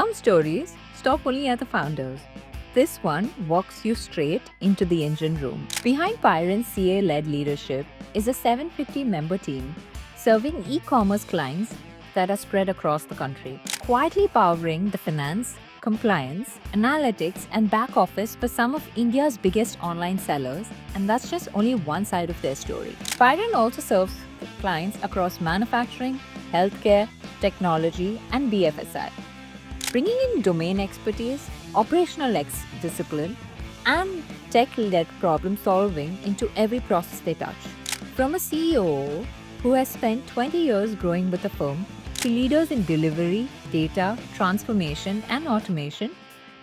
Some stories stop only at the founders. This one walks you straight into the engine room. Behind Pierian's CA-led leadership is a 750-member team serving e-commerce clients that are spread across the country, quietly powering the finance, compliance, analytics, and back office for some of India's biggest online sellers, and that's just only one side of their story. Pierian also serves clients across manufacturing, healthcare, technology, and BFSI, bringing in domain expertise, operational discipline, and tech-led problem solving into every process they touch. From a CEO who has spent 20 years growing with the firm to leaders in delivery, data, transformation, and automation,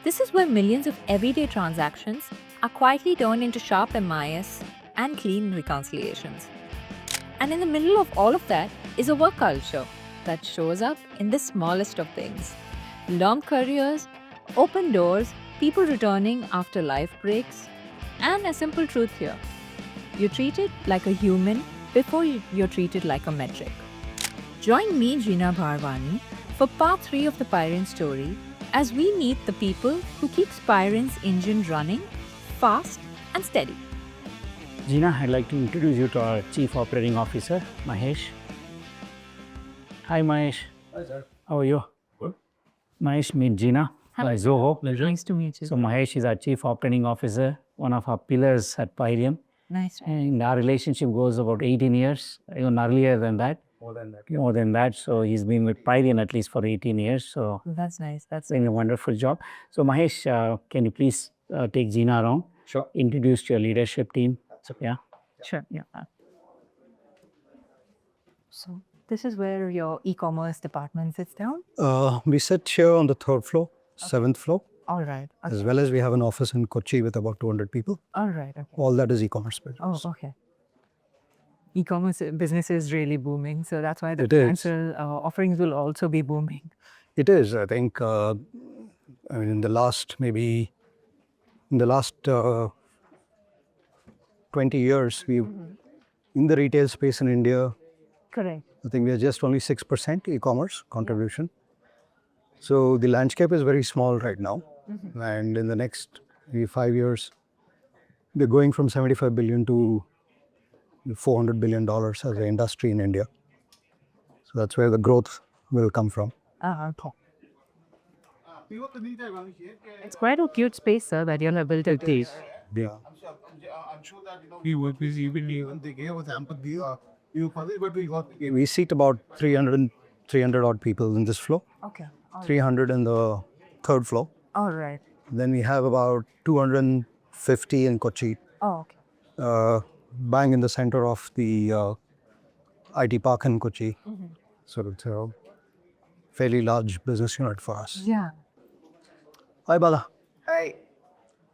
this is where millions of everyday transactions are quietly turned into sharp MIS and clean reconciliations. And in the middle of all of that is a work culture that shows up in the smallest of things. Long careers, open doors, people returning after life breaks, and a simple truth here. You're treated like a human before you're treated like a metric. Join me, Gina Bharwani, for part 3 of the Pierian story as we meet the people who keep Pierian's engine running fast and steady. Gina, I'd like to introduce you to our Chief Operating Officer, Mahesh. Hi, Mahesh. Hi, sir. How are you? Good. Mahesh, meet Gina by Zoho. Nice to meet you. So Mahesh is our Chief Operating Officer, one of our pillars at Pierian. Nice. And our relationship goes about 18 years, even earlier than that. More than that. More than that. So he's been with Pierian at least for 18 years. So That's nice. That's doing a wonderful job. So Mahesh, can you please take Gina around? Sure. Introduce your leadership team. Yeah. Sure. Yeah. So this is where your e-commerce department sits down? We sit here on the 3rd floor, 7th floor, All right. Okay. as well as we have an office in Kochi with about 200 people. All right. Okay. All that is e-commerce business. Oh, okay. E-commerce business is really booming, so that's why the It is. financial offerings will also be booming. It is, I think, in the last 20 years, we've, in the retail space in India, Correct. I think we are just only 6% e-commerce contribution. So the landscape is very small right now. And in the next maybe 5 years, we're going from 75 billion to $400 billion as an industry in India. So that's where the growth will come from. Okay. It's quite a cute space, sir, that you have built at this. Yeah. I'm sure that we work with even they gave us ample deal. But we got We seat about 300 odd people in this floor, Okay. 300 in the 3rd floor. All right. Then we have about 250 in Kochi, Oh, okay. bang in the center of the IT park in Kochi. So it's a fairly large business unit for us. Yeah. Hi, Bala. Hi.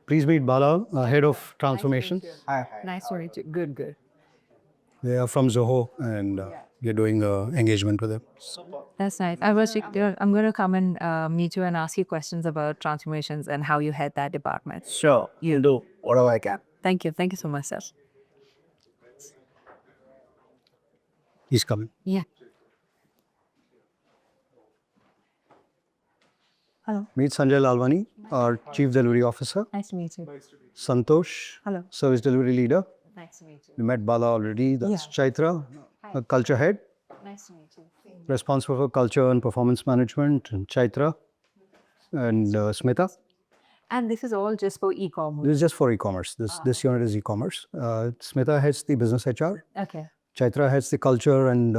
Please meet Bala, head of transformation. Hi. Nice to meet you. Good, good. They are from Zoho, and we're doing engagement with them. That's nice. I'm going to come and meet you and ask you questions about transformations and how you head that department. Sure. You'll do whatever I can. Thank you. Thank you so much, sir. He's coming. Yeah. Hello. Meet Sanjay Lalwani, our Chief Delivery Officer. Nice to meet you. Santosh, Hello. Service Delivery Leader. Nice to meet you. We met Bala already. That's Yeah. Chaitra, a Culture Head, Nice to meet you. responsible for culture and performance management. And Chaitra and Smita. And this is all just for e-commerce. This is just for e-commerce. This unit is e-commerce. Smita heads the business HR. Okay. Chaitra heads the culture and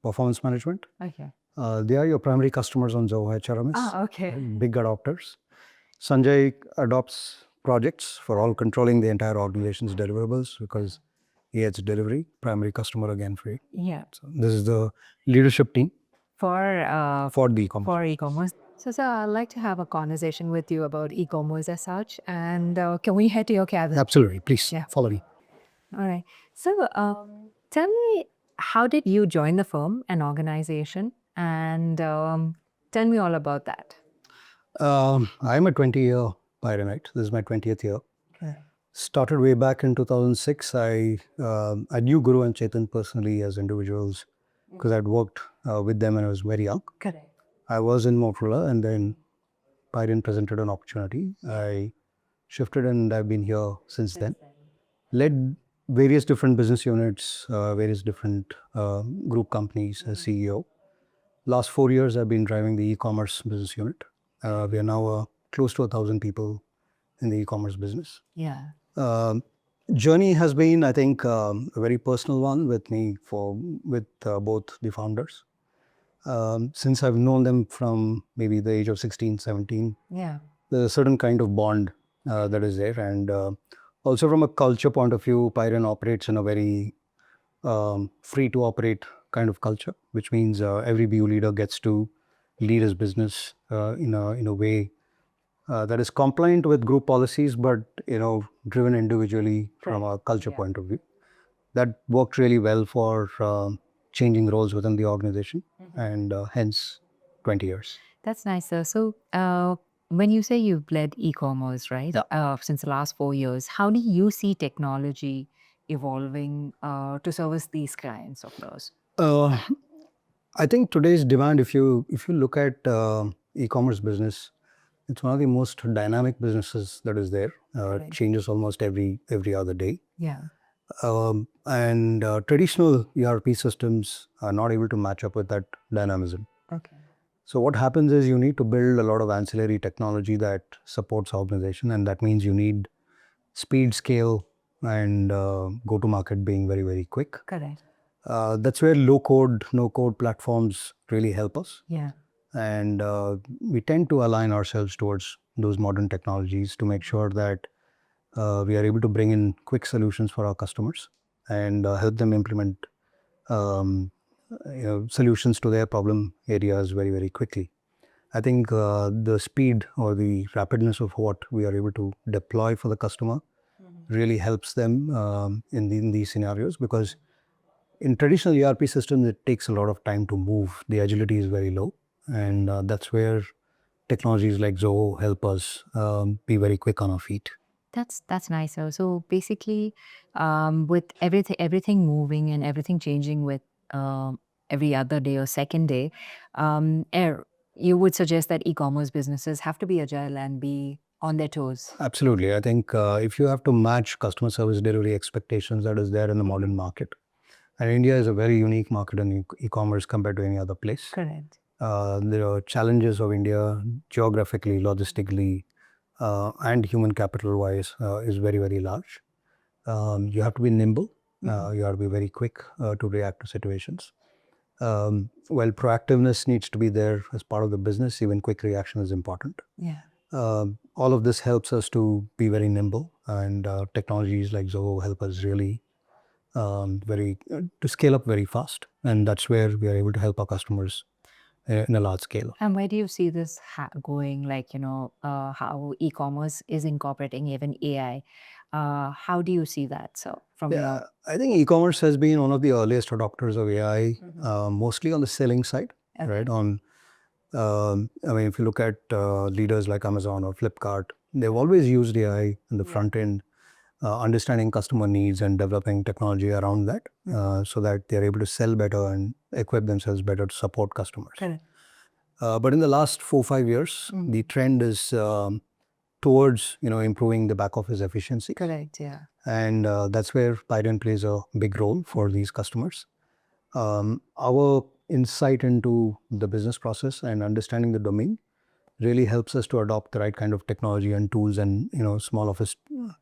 performance management. Okay. They are your primary customers on Zoho HRMS. Okay. Big adopters. Sanjay adopts projects for all controlling the entire organization's deliverables because he heads delivery, primary customer again free. Yeah. So this is the leadership team For the e-commerce. for e-commerce. So, sir, I'd like to have a conversation with you about e-commerce as such. And can we head to your cabin? Absolutely. Please Yeah. follow me. All right. So, tell me, how did you join the firm and organization? And tell me all about that. I'm a 20-year Pierianite. This is my 20th year. Okay. Started way back in 2006. I knew Guru and Chetan personally as individuals because I'd worked with them when I was very young. Correct. I was in Motorola, and then Pierian presented an opportunity. I shifted and I've been here since then. Led various different business units, various different group companies as CEO. Last 4 years, I've been driving the e-commerce business unit. We are now close to 1,000 people in the e-commerce business. Yeah. Journey has been, I think, a very personal one with me with both the founders. Since I've known them from maybe the age of 16, 17, Yeah. there's a certain kind of bond that is there. And also from a culture point of view, Pierian operates in a very free to operate kind of culture, which means every BU leader gets to lead his business in a way that is compliant with group policies, but driven individually from a culture point of view. That worked really well for changing roles within the organization, and hence 20 years. That's nice, sir. So, when you say you've led e-commerce, right? Since the last 4 years, how do you see technology evolving to service these clients of yours? I think today's demand, if you look at e-commerce business, it's one of the most dynamic businesses that is there. It changes almost every other day. Yeah. And traditional ERP systems are not able to match up with that dynamism. Okay. So what happens is you need to build a lot of ancillary technology that supports organization, and that means you need speed, scale, and go-to-market being very, very quick. Correct. That's where low-code, no-code platforms really help us. Yeah. And we tend to align ourselves towards those modern technologies to make sure that we are able to bring in quick solutions for our customers and help them implement solutions to their problem areas very, very quickly. I think the speed or the rapidness of what we are able to deploy for the customer really helps them in these scenarios, because in traditional ERP systems, it takes a lot of time to move. The agility is very low, and that's where technologies like Zoho help us be very quick on our feet. That's nice, sir. So basically, with everything moving and everything changing with every other day or second day, you would suggest that e-commerce businesses have to be agile and be on their toes. Absolutely. I think if you have to match customer service delivery expectations that is there in the modern market, and India is a very unique market in e-commerce compared to any other place. Correct. There are challenges of India geographically, logistically, and human capital wise is very, very large. You have to be nimble. You have to be very quick to react to situations. While proactiveness needs to be there as part of the business, even quick reaction is important. Yeah. All of this helps us to be very nimble, and technologies like Zoho help us really to scale up very fast, and that's where we are able to help our customers in a large scale. And where do you see this going? Like, how e-commerce is incorporating even AI. How do you see that? So from your... I think e-commerce has been one of the earliest adopters of AI, mostly on the selling side, right? If you look at leaders like Amazon or Flipkart, they've always used AI in the front end, understanding customer needs and developing technology around that, so that they're able to sell better and equip themselves better to support customers. Correct. But in the last 4-5 years, the trend is towards improving the back office efficiency. Correct. Yeah. And that's where Pierian plays a big role for these customers. Our insight into the business process and understanding the domain really helps us to adopt the right kind of technology and tools and small office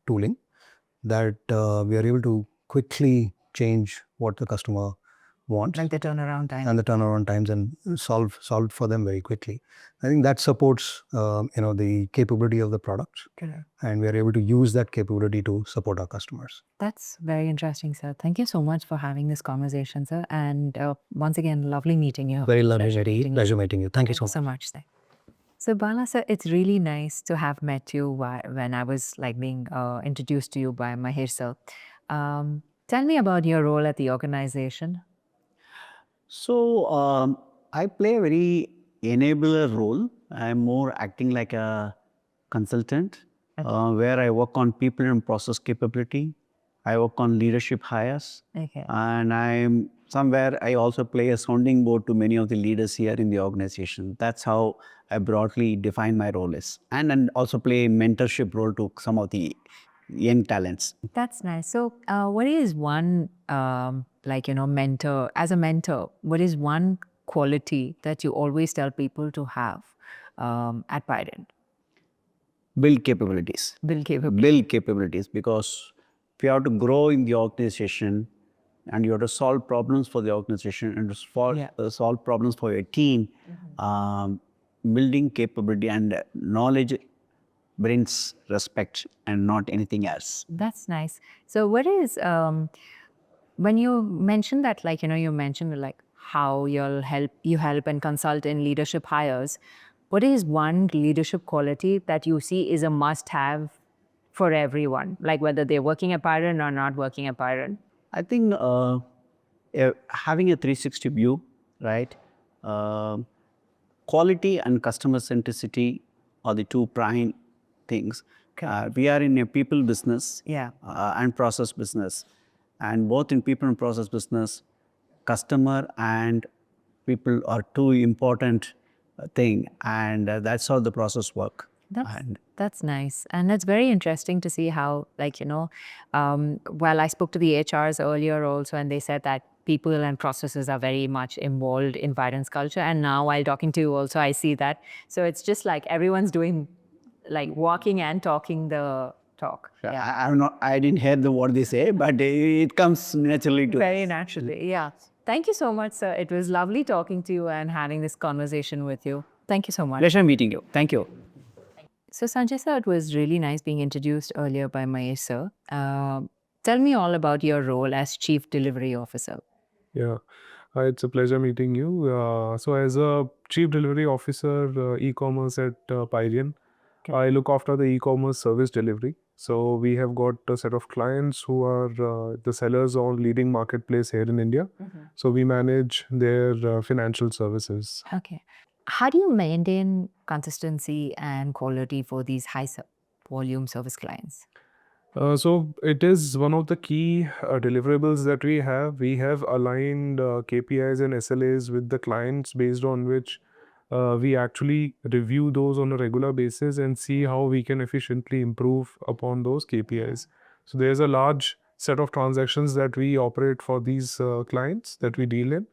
tooling that we are able to quickly change what the customer wants. Like the turnaround time. And the turnaround times, and solve for them very quickly. I think that supports the capability of the product. Correct. And we are able to use that capability to support our customers. That's very interesting, sir. Thank you so much for having this conversation, sir. And once again, lovely meeting you. Very lovely. Pleasure meeting you. Thank you so much. Sir. So Bala, sir, it's really nice to have met you when I was being introduced to you by Mahesh, sir. Tell me about your role at the organization. So I play a very enabler role. I'm more acting like a consultant, where I work on people and process capability. I work on leadership hires, Okay. and I'm somewhere I also play a sounding board to many of the leaders here in the organization. That's how I broadly define my role is, and also play mentorship role to some of the young talents. That's nice. So, what is one, mentor, as a mentor, what is one quality that you always tell people to have at Pierian? Build capabilities. Build capability. Build capabilities, because if you have to grow in the organization and you have to solve problems for the organization and to solve problems for your team, building capability and knowledge brings respect and not anything else. That's nice. So, what is, when you mentioned that, you mentioned how you help and consult in leadership hires, what is one leadership quality that you see is a must-have for everyone, like whether they're working at Pierian or not working at Pierian? I think having a 360 view, right? Quality and customer centricity are the two prime things. We are in a people business and process business. And both in people and process business, customer and people are two important thing. And that's how the process work. That's nice. And it's very interesting to see how, I spoke to the HRs earlier also, and they said that people and processes are very much involved in Pierian's culture. And now while talking to you also, I see that. So it's just like everyone's doing, like walking and talking the talk. I didn't hear what they say, but it comes naturally to Very us. naturally, yeah. Thank you so much, sir. It was lovely talking to you and having this conversation with you. Thank you so much. Pleasure meeting you. Thank you. So, Sanjay sir, it was really nice being introduced earlier by Mahesh sir. Tell me all about your role as Chief Delivery Officer. Yeah, it's a pleasure meeting you. So as a Chief Delivery Officer, e-commerce at Pierian, I look after the e-commerce service delivery. So we have got a set of clients who are the sellers on leading marketplace here in India. So we manage their financial services. Okay. How do you maintain consistency and quality for these high volume service clients? So it is one of the key deliverables that we have. We have aligned KPIs and SLAs with the clients, based on which we actually review those on a regular basis and see how we can efficiently improve upon those KPIs. So there's a large set of transactions that we operate for these clients that we deal in,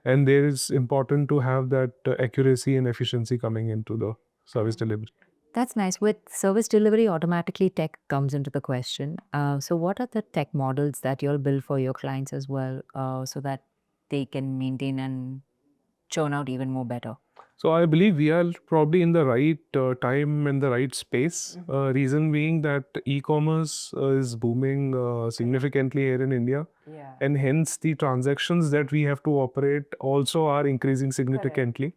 and there is important to have that accuracy and efficiency coming into the service delivery. That's nice. With service delivery, automatically tech comes into the question. So what are the tech models that you'll build for your clients as well, so that they can maintain and churn out even more better? So I believe we are probably in the right time and the right space. Reason being that e-commerce is booming significantly here in India, and hence the transactions that we have to operate also are increasing significantly.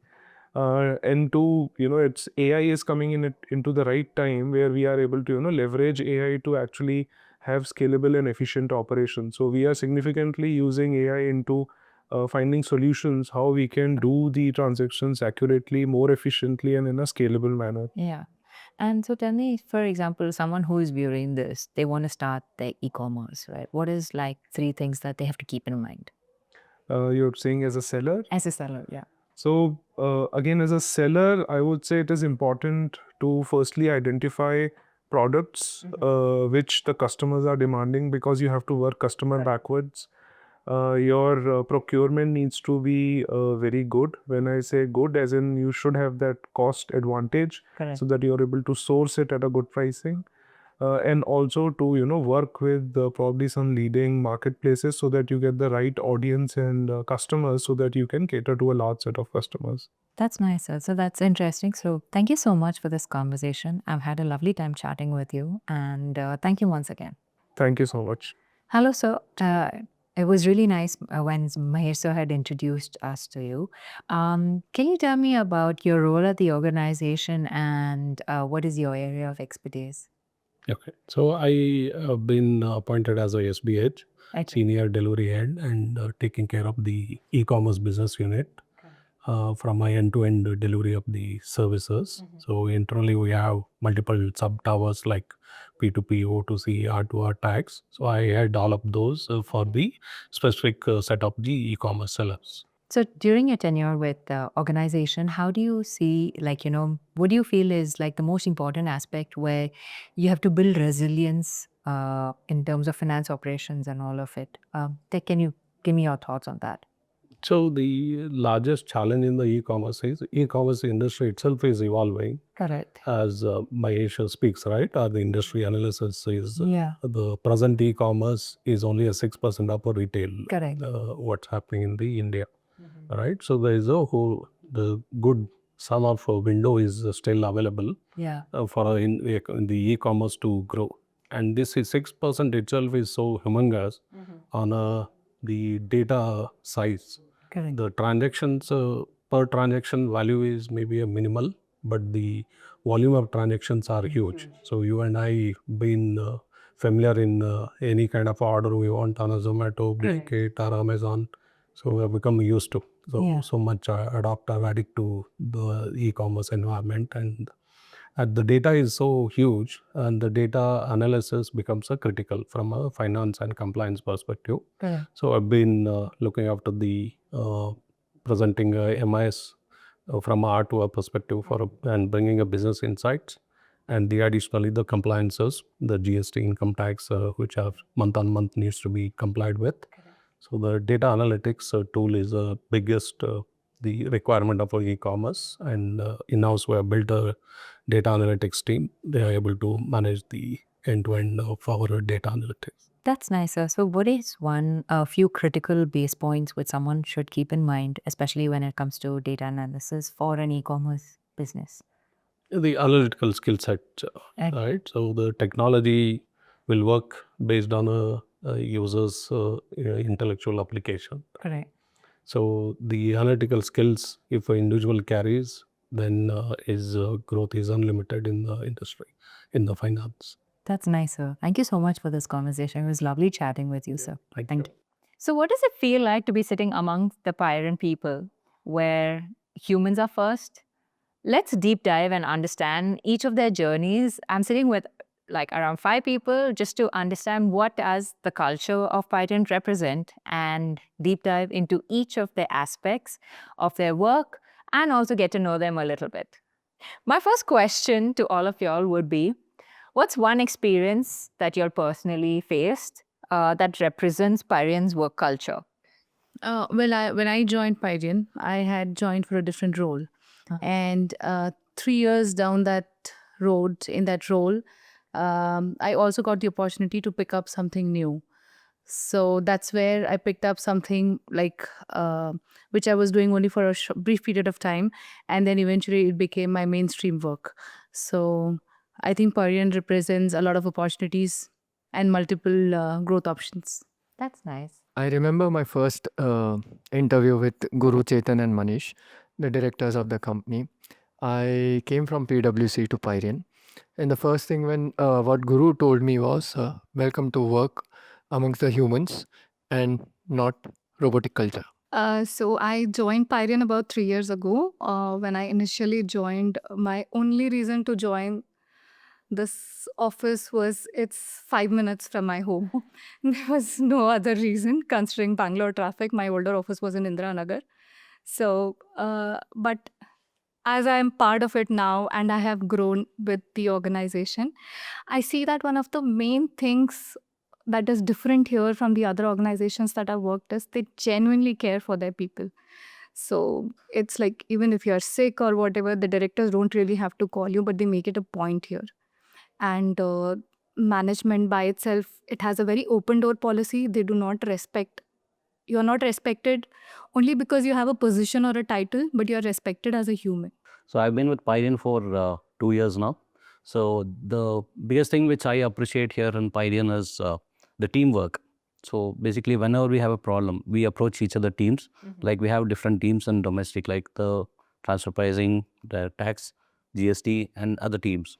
And it's AI is coming into the right time, where we are able to leverage AI to actually have scalable and efficient operations. So we are significantly using AI into finding solutions how we can do the transactions accurately, more efficiently, and in a scalable manner. Yeah. And so tell me, for example, someone who is viewing this, they want to start their e-commerce, right? What is like 3 things that they have to keep in mind? You're saying as a seller? As a seller, yeah. So again, as a seller, I would say it is important to firstly identify products which the customers are demanding, because you have to work customer backwards. Your procurement needs to be very good. When I say good, as in you should have that cost advantage, so that you're able to source it at a good pricing. And also to work with probably some leading marketplaces, so that you get the right audience and customers, so that you can cater to a large set of customers. That's nice, sir. So that's interesting. So thank you so much for this conversation. I've had a lovely time chatting with you, and thank you once again. Thank you so much. Hello, sir. It was really nice when Mahesh sir had introduced us to you. Can you tell me about your role at the organization and what is your area of expertise? Okay, so I have been appointed as a SBH, Senior Delivery Head, and taking care of the e-commerce business unit. from my end-to-end delivery of the services. So internally we have multiple sub towers like P2P, O2C, R2R tags. So I had all of those for the specific set of the e-commerce sellers. So during your tenure with the organization, how do you see, like, what do you feel is like the most important aspect where you have to build resilience in terms of finance operations and all of it? Can you give me your thoughts on that? So the largest challenge in the e-commerce is e-commerce industry itself is evolving. Correct. As Mahesh speaks, right? Or the industry analysis is the present e-commerce is only a 6% of a retail. Correct. What's happening in the India, right? So there is the good sum of a window is still available for in the e-commerce to grow, and this is 6% itself is so humongous on the data size. Correct. The transactions per transaction value is maybe a minimal, but the volume of transactions are huge. So you and I been familiar in any kind of order we want on a Zomato, Blinkit or Amazon. So we have become used to so much adopt or addict to the e-commerce environment, and the data is so huge, and the data analysis becomes a critical from a finance and compliance perspective. Correct. So I've been looking after the presenting MIS from a R2R perspective and bringing a business insights, and additionally the compliances, the GST, income tax, which are month on month needs to be complied with. So the data analytics tool is the biggest the requirement of our e-commerce, and in-house we have built a data analytics team. They are able to manage the end-to-end of our data analytics. That's nice, sir. So what is a few critical base points which someone should keep in mind, especially when it comes to data analysis for an e-commerce business? The analytical skill set, right? So the technology will work based on a user's intellectual application. Correct. So the analytical skills, if an individual carries, then his growth is unlimited in the industry, in the finance. That's nice, sir. Thank you so much for this conversation. It was lovely chatting with you, sir. Thank you. So what does it feel like to be sitting amongst the Pierian people where humans are first? Let's deep dive and understand each of their journeys. I'm sitting with like around 5 people just to understand what does the culture of Pierian represent and deep dive into each of the aspects of their work and also get to know them a little bit. My first question to all of y'all would be, what's one experience that you're personally faced that represents Pierian's work culture? When I joined Pierian, I had joined for a different role. And 3 years down that road, in that role, I also got the opportunity to pick up something new. So that's where I picked up something like which I was doing only for a brief period of time, and then eventually it became my mainstream work. So I think Pierian represents a lot of opportunities and multiple growth options. That's nice. I remember my first interview with Guru, Chetan and Manish, the directors of the company. I came from PwC to Pierian. And the first thing what Guru told me was, welcome to work amongst the humans and not robotic culture. So I joined Pierian about 3 years ago. When I initially joined, my only reason to join this office was it's 5 minutes from my home. There was no other reason, considering Bangalore traffic. My older office was in Indira Nagar. So, but as I'm part of it now and I have grown with the organization, I see that one of the main things that is different here from the other organizations that I've worked is they genuinely care for their people. So it's like even if you're sick or whatever, the directors don't really have to call you, but they make it a point here. And management by itself, it has a very open door policy. They do not respect. You're not respected only because you have a position or a title, but you're respected as a human. So I've been with Pierian for 2 years now. So the biggest thing which I appreciate here in Pierian is the teamwork. So basically, whenever we have a problem, we approach each other teams. Like we have different teams in domestic, like the transfer pricing, the tax, GST, and other teams.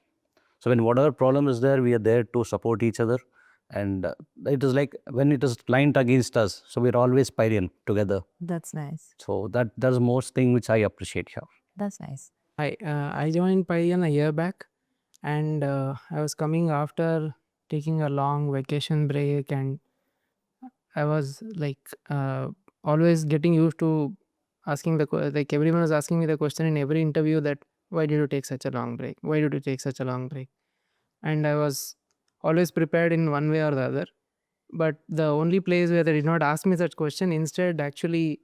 So when whatever problem is there, we are there to support each other. And it is like when it is client against us, so we're always Pierian together. That's nice. So that's the most thing which I appreciate here. That's nice. I joined Pierian a year back, and I was coming after taking a long vacation break, and I was like always getting used to asking like everyone was asking me the question in every interview that why did you take such a long break? Why did you take such a long break? And I was always prepared in one way or the other. But the only place where they did not ask me such question, instead actually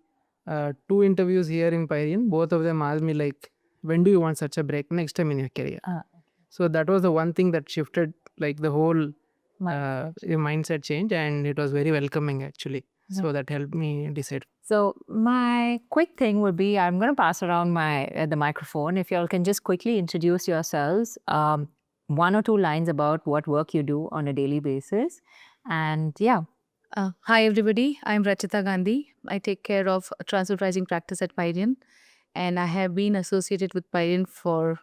2 interviews here in Pierian, both of them asked me like, when do you want such a break next time in your career? So that was the one thing that shifted like the whole mindset change, and it was very welcoming actually. So that helped me decide. So my quick thing would be, I'm going to pass around the microphone. If you all can just quickly introduce yourselves, 1 or 2 lines about what work you do on a daily basis. And yeah. Hi everybody, I'm Rachita Gandhi. I take care of transfer pricing practice at Pierian, and I have been associated with Pierian for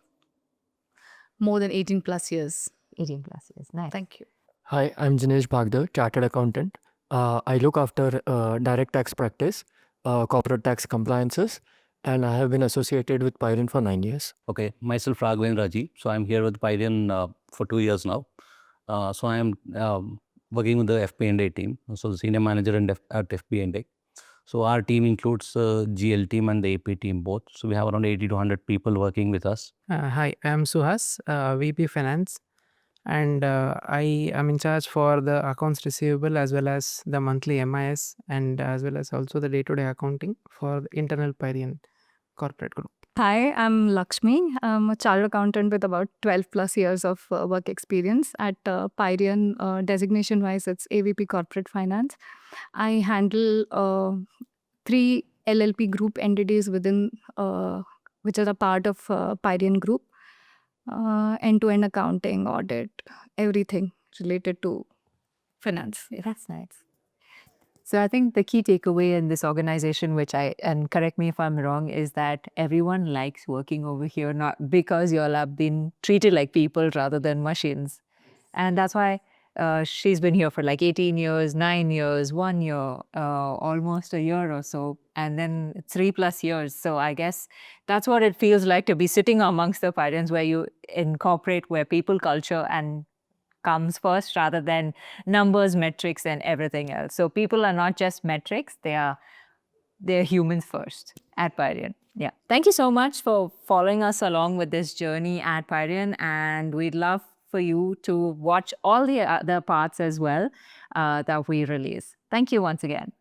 more than 18 plus years. 18 plus years. Nice. Thank you. Hi, I'm Jinesh Bhagdar, Chartered Accountant. I look after direct tax practice, corporate tax compliances, and I have been associated with Pierian for 9 years. Okay, myself Raghavendra Raji. So I'm here with Pierian for 2 years now. So I am working with the FP&A team, so the senior manager at FP&A. So our team includes GL team and the AP team both. So we have around 80 to 100 people working with us. Hi, I'm Suhas, VP Finance, and I am in charge for the accounts receivable as well as the monthly MIS, and as well as also the day-to-day accounting for the internal Pierian corporate group. Hi, I'm Lakshmi. I'm a chartered accountant with about 12 plus years of work experience. At Pierian, designation wise, it's AVP Corporate Finance. I handle 3 LLP group entities within, which are a part of Pierian Group. End-to-end accounting, audit, everything related to finance. That's nice. So I think the key takeaway in this organization, and correct me if I'm wrong, is that everyone likes working over here, not because you all have been treated like people rather than machines. And that's why she's been here for like 18 years, 9 years, 1 year, almost a year or so, and then 3 plus years. So I guess that's what it feels like to be sitting amongst the Pierians, where you incorporate where people culture and comes first rather than numbers, metrics, and everything else. So people are not just metrics, they're humans first at Pierian. Yeah. Thank you so much for following us along with this journey at Pierian, and we'd love for you to watch all the other parts as well that we release. Thank you once again.